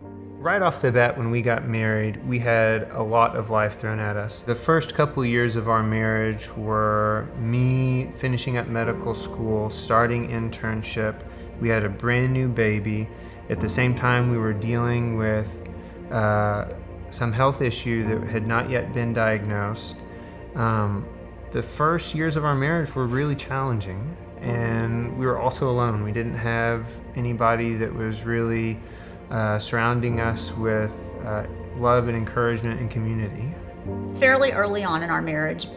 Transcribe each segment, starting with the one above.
Right off the bat, when we got married, we had a lot of life thrown at us. The first couple years of our marriage were me finishing up medical school, starting internship. We had a brand new baby. At the same time, we were dealing with some health issue that had not yet been diagnosed. The first years of our marriage were really challenging, and we were also alone. We didn't have anybody that was really surrounding us with love and encouragement and community. Fairly early on in our marriage,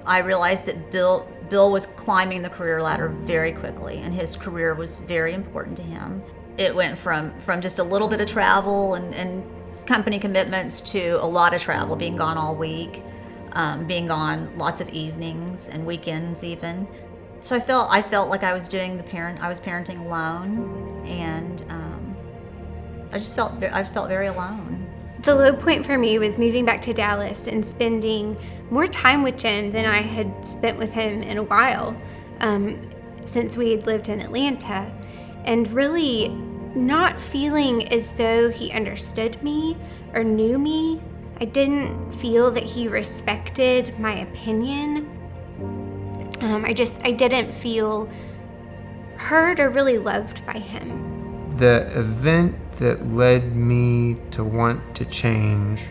I realized that Bill was climbing the career ladder very quickly, and his career was very important to him. It went from just a little bit of travel and company commitments to a lot of travel, being gone all week, being gone lots of evenings and weekends even. So I felt like I was parenting alone, and I felt very alone. The low point for me was moving back to Dallas and spending more time with Jim than I had spent with him in a while, since we had lived in Atlanta, and really not feeling as though he understood me or knew me. I didn't feel that he respected my opinion. I didn't feel heard or really loved by him. The event that led me to want to change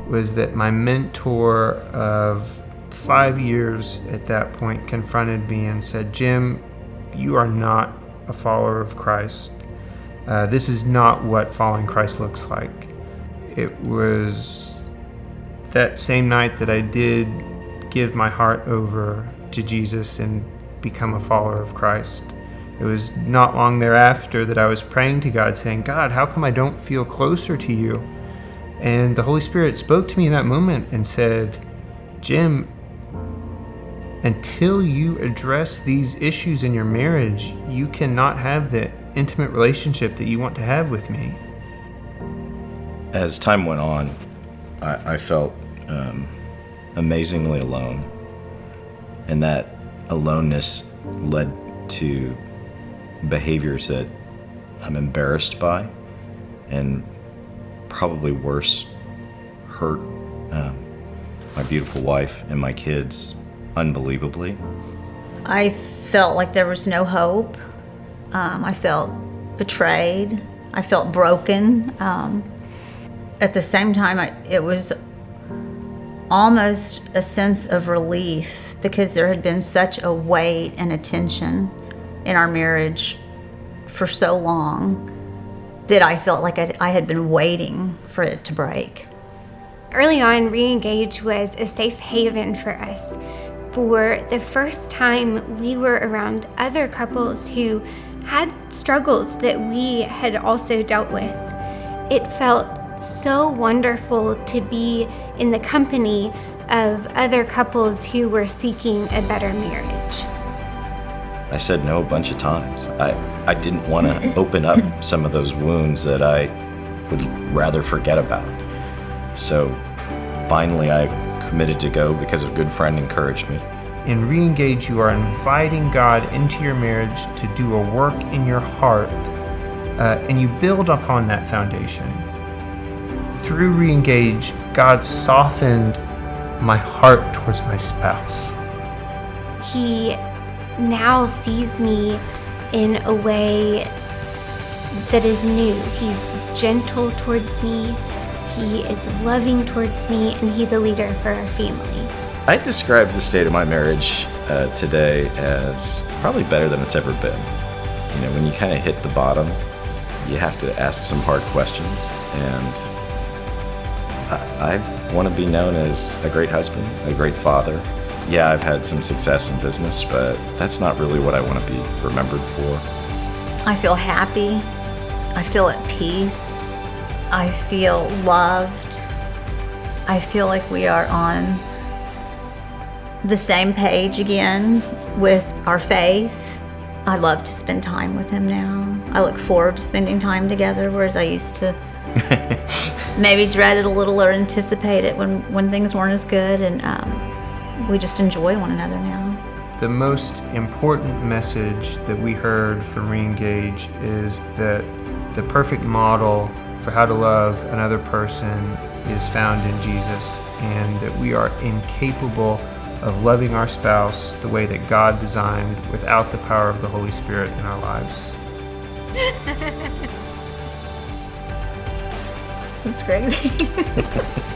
was that my mentor of 5 years at that point confronted me and said, "Jim, you are not a follower of Christ. This is not what following Christ looks like." It was that same night that I did give my heart over to Jesus and become a follower of Christ. It was not long thereafter that I was praying to God, saying, "God, how come I don't feel closer to you?" And the Holy Spirit spoke to me in that moment and said, "Jim, until you address these issues in your marriage, you cannot have the intimate relationship that you want to have with me." As time went on, I felt amazingly alone, and that aloneness led to behaviors that I'm embarrassed by, and probably worse, hurt my beautiful wife and my kids unbelievably. I felt like there was no hope. I felt betrayed. I felt broken. At the same time, it was almost a sense of relief, because there had been such a weight and a tension in our marriage for so long that I felt like I had been waiting for it to break. Early on, Reengage was a safe haven for us. For the first time, we were around other couples who had struggles that we had also dealt with. It felt so wonderful to be in the company of other couples who were seeking a better marriage. I said no a bunch of times. I didn't want to open up some of those wounds that I would rather forget about. So finally I committed to go because a good friend encouraged me. In Reengage, you are inviting God into your marriage to do a work in your heart, and you build upon that foundation. Through Reengage, God softened my heart towards my spouse. He now sees me in a way that is new. He's gentle towards me, he is loving towards me, and he's a leader for our family. I describe the state of my marriage today as probably better than it's ever been. You know, when you kind of hit the bottom, you have to ask some hard questions, and I want to be known as a great husband, a great father. Yeah, I've had some success in business, but that's not really what I want to be remembered for. I feel happy. I feel at peace. I feel loved. I feel like we are on the same page again with our faith. I love to spend time with him now. I look forward to spending time together, whereas I used to maybe dread it a little or anticipate it when things weren't as good, and we just enjoy one another now. The most important message that we heard from Reengage is that the perfect model for for how to love another person is found in Jesus, and that we are incapable of loving our spouse the way that God designed without the power of the Holy Spirit in our lives. That's great.